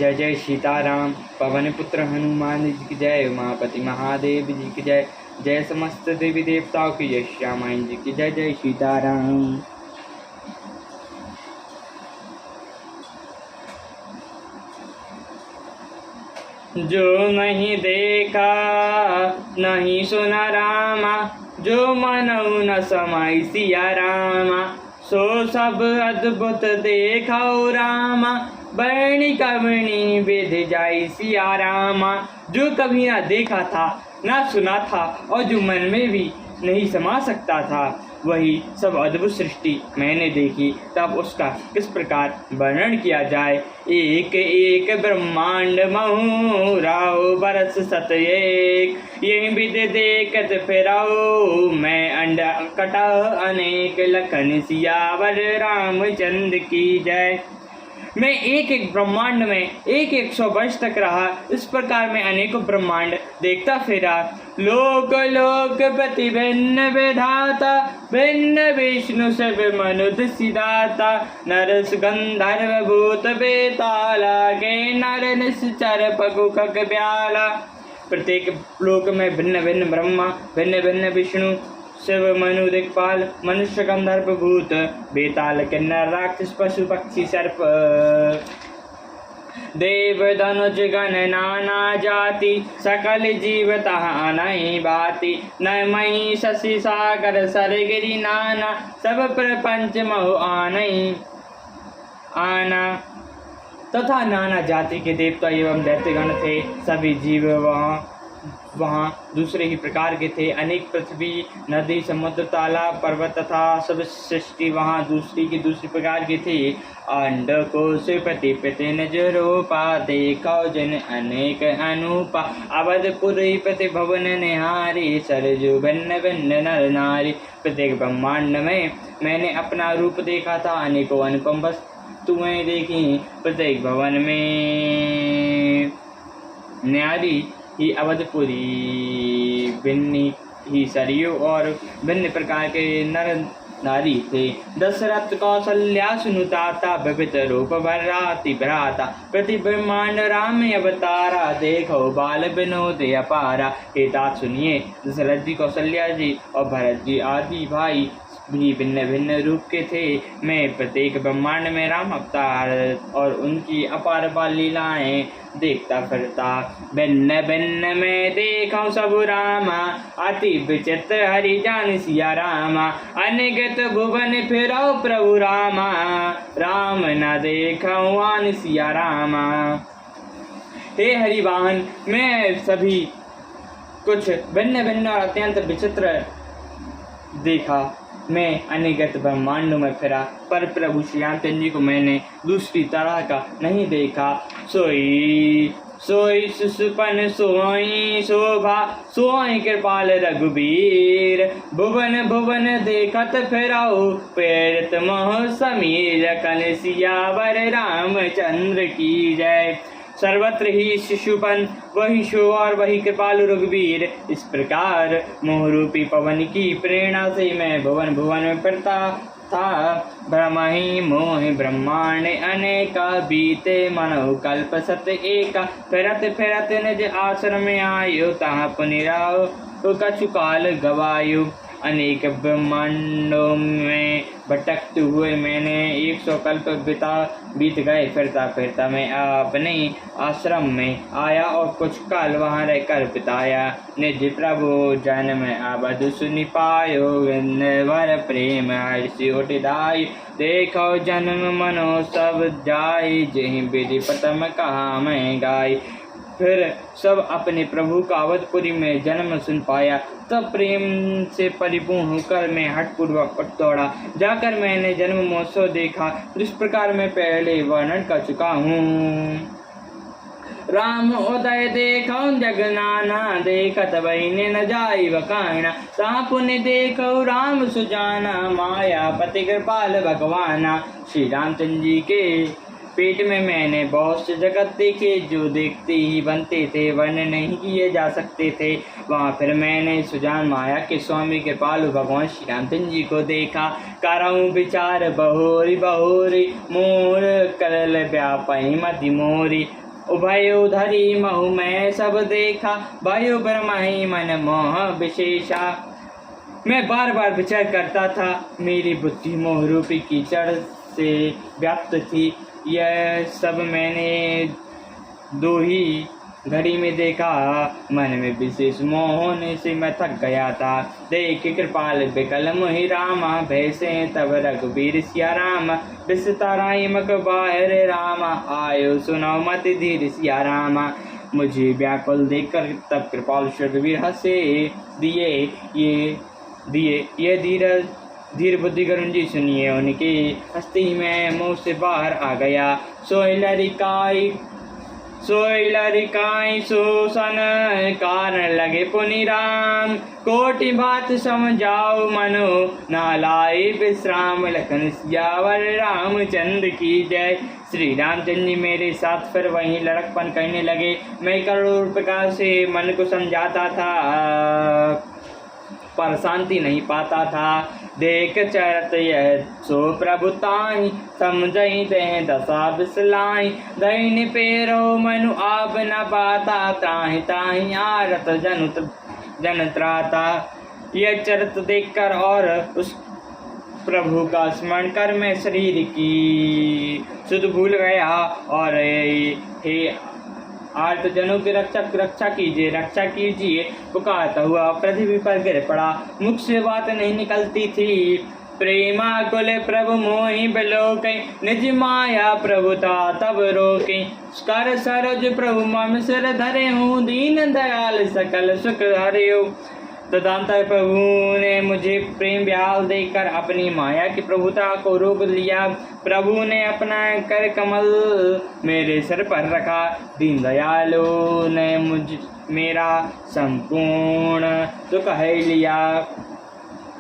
जय जय सीताराम। पवन पुत्र हनुमान जी की जय। उमापति महादेव जी की जय। जय समस्त देवी देवताओं की जय। श्यामायन जी की जय। जय सीताराम। जो नहीं देखा नहीं सुना रामा, जो मनऊ न समाई सिया रामा, सो सब अद्भुत देखा रामा, बरणी कवणी विध जाई सिया रामा। जो कभी ना देखा था ना सुना था और जो मन में भी नहीं समा सकता था, वही सब अद्भुत सृष्टि मैंने देखी, तब उसका किस प्रकार वर्णन किया जाए। एक एक ब्रह्मांड महु राव बरस सत एक, यही विधि देखत फिराओ मैं अंड कटा अनेक, लखन सियावर रामचंद्र की जय। मैं एक एक ब्रह्मांड में एक 100 वर्ष तक रहा, इस प्रकार मैं अनेकों ब्रह्मांड देखता फिरा। लोक लोक पति भिन्न विधाता, भिन्न विष्णु सब मनुद सिदाता, नरस गंधर्व भूत बेताला, के नर निश्चर पगु खग ब्याला। प्रत्येक लोक में भिन्न भिन्न ब्रह्मा, भिन्न भिन्न विष्णु, शिव मनु दिक्पाल, मनुष्य गंधर्व भूत बेताल किन्नर राक्षस पशु पक्षी सर्प, देव धनुज गण नाना जाति, सकल जीव तहाँ नहीं बाती। न मही शशि सागर सरगिरी नाना, सब प्रपंच महु आनई आना। तथा नाना जाति के देवता एवं दैत्यगण थे। सभी जीव वहाँ दूसरे ही प्रकार के थे। अनेक पृथ्वी नदी समुद्र तालाब पर्वत तथा सब सृष्टि वहाँ दूसरी की दूसरी प्रकार की थी। अंड को सुपति पति निज रूपा, देखो जन अनेक अनूपा, अवधपुरी पति भवन निहारी, सरजु भिन्न भिन्न नर नारी। प्रत्येक ब्रह्मांड में मैंने अपना रूप देखा था, अनेकों अनुपम वस्तुएं देखी। प्रत्येक भवन में न्यारी ही अवधपुरी, भिन्न ही सरयू और भिन्न प्रकार के नर नारी थे। दशरथ कौशल्या सुनुताता, विविध रूप भराति भ्राता, प्रति ब्रह्मांड राम अवतारा, देखो बाल विनोद अपारा। हे तात सुनिए, दशरथ जी, कौशल्या जी और भरत जी आदि भाई भी भिन्न भिन्न रूप के थे। मैं प्रत्येक ब्रह्मांड में राम अवतार और उनकी अपार बाल लीलाएं देखता फिरता। भिन्न भिन्न में देखा सब रामा, अति विचित्र हरि जान सिया रामा, अनिगत भुवन फिरो प्रभु रामा, राम न देखा आन सिया रामा। हे हरिवाहन, मैं सभी कुछ भिन्न भिन्न और अत्यंत विचित्र देखा। मैं अनेगत ब्रह्मांडों में फिरा, पर प्रभु श्री रामचंद्र जी को मैंने दूसरी तरह का नहीं देखा। सोई सोई सुसुपन सोई शोभा, सोई कृपाल रघुबीर, भुवन भुवन देखत फिराओ, प्रेरित मोह समीर, कल सियावर रामचंद्र की जय। सर्वत्र ही शिशुपन, वही शो और वही कृपालु रघुवीर। इस प्रकार मोहरूपी पवन की प्रेरणा से मैं भुवन भुवन में फिरता था। ब्रह्म ही मोह ब्रह्मांड अनेका, बीते मनो कल्प सत एका, फिरत फिरत निज आश्रम में आयो, तहाँ पुनिराओ कछु काल गवायु। अनेक ब्रह्मांडों में भटकते हुए मैंने 100 कल्प बीत गए। फिरता फिरता मैं अपने आश्रम में आया और कुछ काल वहाँ रहकर बिताया। निज प्रभु जन में अवध सुनि पायो, वर प्रेम हर्षि उठिदाई, देखो जन्म मनो सब जाय, जहि विधि प्रथम कहा मैं गाय। फिर सब अपने प्रभु का अवधपुरी में जन्म सुन पाया। तब प्रेम से परिपूर्ण होकर मैं हठपूर्वक उठ दौड़ा। जाकर मैंने जन्म महोत्सव देखा, जिस प्रकार मैं पहले वर्णन कर चुका हूँ। राम उदय देखो जगनाना, देखत बहिने न जाई वकाना, ता पुण्य देखो राम सुजाना, माया पति कृपाल भगवाना। श्री रामचंद्र जी के पेट में मैंने बहुत से जगत देखे, जो देखते ही बनते थे, वर्णन नहीं किए जा सकते थे। वहाँ फिर मैंने सुजान माया के स्वामी कृपालु भगवान श्री रामचंद्र जी को देखा। करऊँ विचार बहोरी बहोरी, मोर करल व्यापई मति मोरी, उभयो धरी महु मैं सब देखा, भयो ब्रह्महि मन मोह विशेषा। मैं बार बार विचार करता था, मेरी बुद्धि मोह रूपी कीचड़ से व्याप्त थी। यह सब मैंने दो ही घड़ी में देखा, मन में विशेष मोह होने से मैं थक गया था। देख कृपाल विकल मोहि रामा, भैसे तब रघुबीर सिया राम। विस्ताराई मक बाहर रामा, आयो सुनो मत धीर सिया रामा। मुझे व्याकुल देखकर तब कृपाल रघुबीर हंसे, ये धीर बुद्धि करुण जी सुनिए उनकी। हस्ती में मुंह से बाहर आ गया, सोई लरिकाई शोषण कारण लगे पुनि राम। कोटि बात समझाओ मनो, नालाई विश्राम। लखन सियावर रामचंद्र की जय। श्री रामचंद्र जी मेरे साथ फिर वहीं लड़कपन करने लगे। मैं करोड़ प्रकार से मन को समझाता था, पर शांति नहीं पाता था। देख चरत यह सो प्रभुताई, समझई दे दशा बिसलाई। दैन्य पेरो मनु आप न पाता, त्राहि त्राहि आरत जन त्राता। यह चरित देखकर और उस प्रभु का स्मरण कर मैं शरीर की सुध भूल गया, और हे आर्त जनों की रक्षा कीजिए पुकारता हुआ पृथ्वी पर गिर पड़ा। मुख से बात नहीं निकलती थी। प्रेमा कुल प्रभु मोहि बिलोकै, निज माया प्रभुता तब रोके। कर सरोज प्रभु मम सिर धरे हूँ, दीन दयाल सकल सुख हरियो। तदंतर प्रभु ने मुझे प्रेम ब्याल देकर अपनी माया की प्रभुता को रोक लिया। प्रभु ने अपना कर कमल मेरे सिर पर रखा। दीन दयालु ने मेरा संपूर्ण दुख है लिया।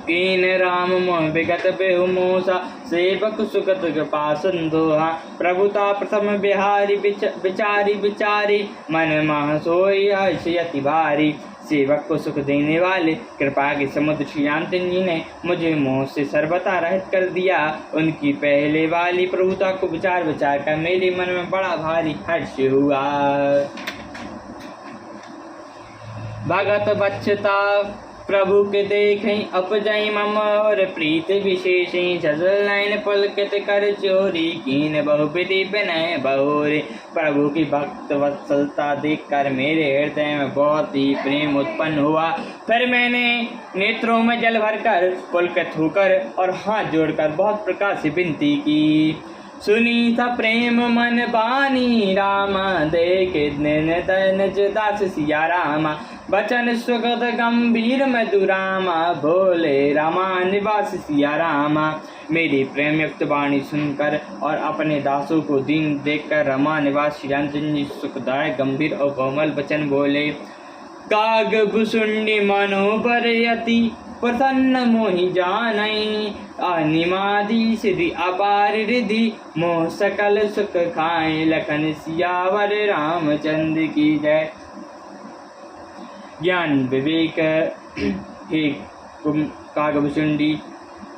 कीन राम मोह विगत बेहु मोसा, सेवक सुगत कृपा संदोहा। प्रभुता प्रथम बिहारी बिचारी, मन मह सोई यति भारी। सेवक को सुख देने वाले कृपा के समुद्र श्री रामचंद्र जी ने मुझे मोह से सर्वथा रहित कर दिया। उनकी पहले वाली प्रभुता को विचार कर मेरे मन में बड़ा भारी हर्ष हुआ। भगत बच्चता प्रभु के देखें अपजई मम, और प्रीत विशेष सजल पुलकित कर चोरी। कीन बहु विधि विनय बहुरे। प्रभु की भक्त वत्सलता देखकर मेरे हृदय में बहुत ही प्रेम उत्पन्न हुआ। फिर मैंने नेत्रों में जल भरकर पुलकित होकर और हाथ जोड़कर बहुत प्रकार से विनती की। सुनी था प्रेम मन बानी रामा, देखे निज दास सिया रामा। बचन सुगत गंभीर मधुरामा, भोले रामा निवास सिया रामा। मेरी प्रेम युक्त वाणी सुनकर और अपने दासों को दीन देखकर रमा निवास श्री रामचंद्र जी सुखदायक गंभीर और कोमल वचन बोले। काग भुसुंडी मनोबर यति, प्रसन्न मोहि जानई। अनिमादि सिद्धि अपार रिधि, मोह सकल सुख खाए। लखन सियावर रामचंद्र की जय। ज्ञान विवेक हे कागभुसुंडी,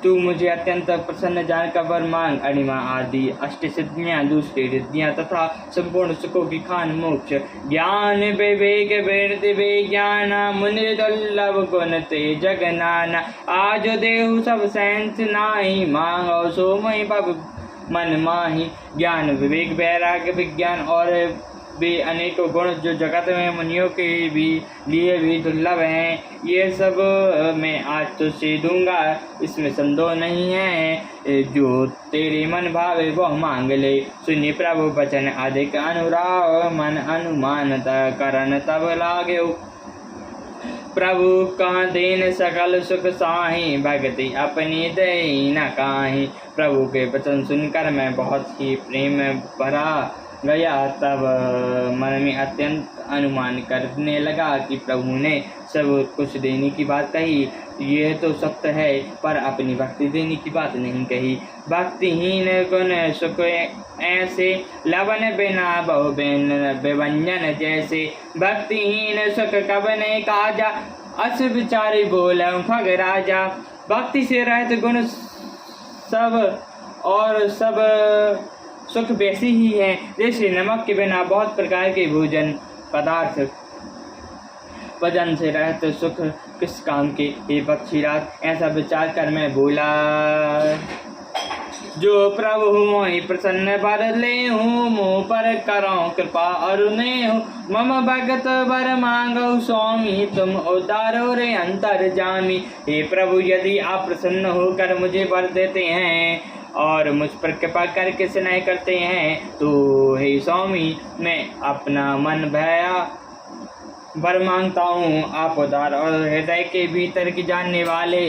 तू मुझे अत्यंत प्रसन्न जानकर वर मांग। अणिमा आदि अष्ट सिद्धियाँ, दूसरी रिद्धियाँ तथा संपूर्ण सुखों की खान मोक्ष। ज्ञान विवेक वृद्धि विज्ञान, मुनि दुर्लभ गुण ते जगनाना। आज देहु सब सैंस नाही, मांगो सो मई पब मन माही। ज्ञान विवेक वैराग्य विज्ञान और वे अनेकों गुण जो जगत में मुनियों के भी लिए भी दुर्लभ हैं, ये सब मैं आज तुझसे दूंगा, इसमें संदेह नहीं है। जो तेरे मन भावे वह मांग ले। सुनि प्रभु वचन अधिक अनुराग, मन अनुमान करन तब लागे। प्रभु कहाँ देन सकल सुख साही, भक्ति अपनी दई न काहीं। प्रभु के वचन सुनकर मैं बहुत ही प्रेम भरा गया। तब मन में अत्यंत अनुमान करने लगा कि प्रभु ने सब कुछ देने की बात कही, यह तो सत्य है, पर अपनी भक्ति देने की बात नहीं कही। भक्तिहीन गुण सुख ऐसे, लवन बिना बहु व्यंजन जैसे। भक्तिहीन सुख कब ने काजा, अस विचारी बोल खग राजा। भक्ति से रहित गुण सब और सब सुख वैसी ही है जैसे नमक के बिना बहुत प्रकार के भोजन पदार्थ वजन से रहते सुख किस काम के। हे पक्षीराज, ऐसा विचार कर मैं बोला, जो प्रभु मोहि प्रसन्न बर ले हूँ, मुँह पर करो कृपा अरुणे हूँ। मम भगत बर मांगो स्वामी, तुम उदारो रे अंतर जामी। हे प्रभु, यदि आप प्रसन्न होकर मुझे वर देते हैं और मुझ पर कृपा करके स्नेह करते हैं, तो हे स्वामी, मैं अपना मन भया वर मांगता हूँ। आप उदार और हृदय के भीतर की जानने वाले,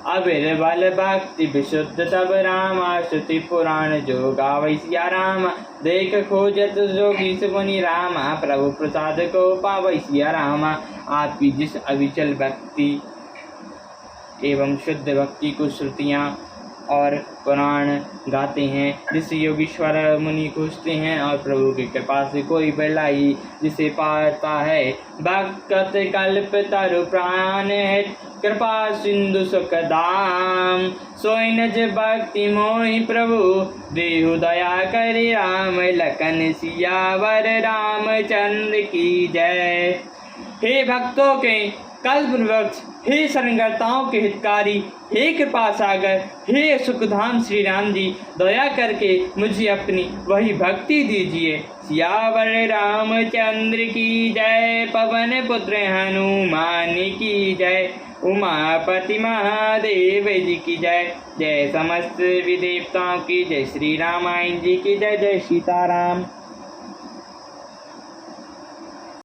अबिरबल भक्ति विशुद्ध तब रामा। श्रुति पुराण जो गावै सिया राम, देख खोजत जोगी सुमुनि रामा। प्रभु प्रसाद को पावै सिया रामा। आपकी जिस अविचल भक्ति एवं शुद्ध भक्ति को श्रुतियाँ और पुराण गाते हैं, जिसे योगीश्वर मुनि खोजते हैं, और प्रभु की कृपा से कोई भलाई जिसे पाता है। भक्त कल्प तरु प्राण है, कृपा सिंधु सुख दाम। सोई नज भक्ति मोहि प्रभु, देहु दया करे राम। लखन सियावर रामचंद्र की जय। हे भक्तों के कल्प वृक्ष, हे शरणकर्ताओं के हितकारी, हे कृपा सागर, हे सुखधाम श्री राम जी, दया करके मुझे अपनी वही भक्ति दीजिए। सियावर रामचंद्र की जय। पवन पुत्र हनुमान की जय। उमापति महादेव जी की जय। जय समस्त विदेवताओं की जय। श्री रामायण जी की जय। जय सीताराम।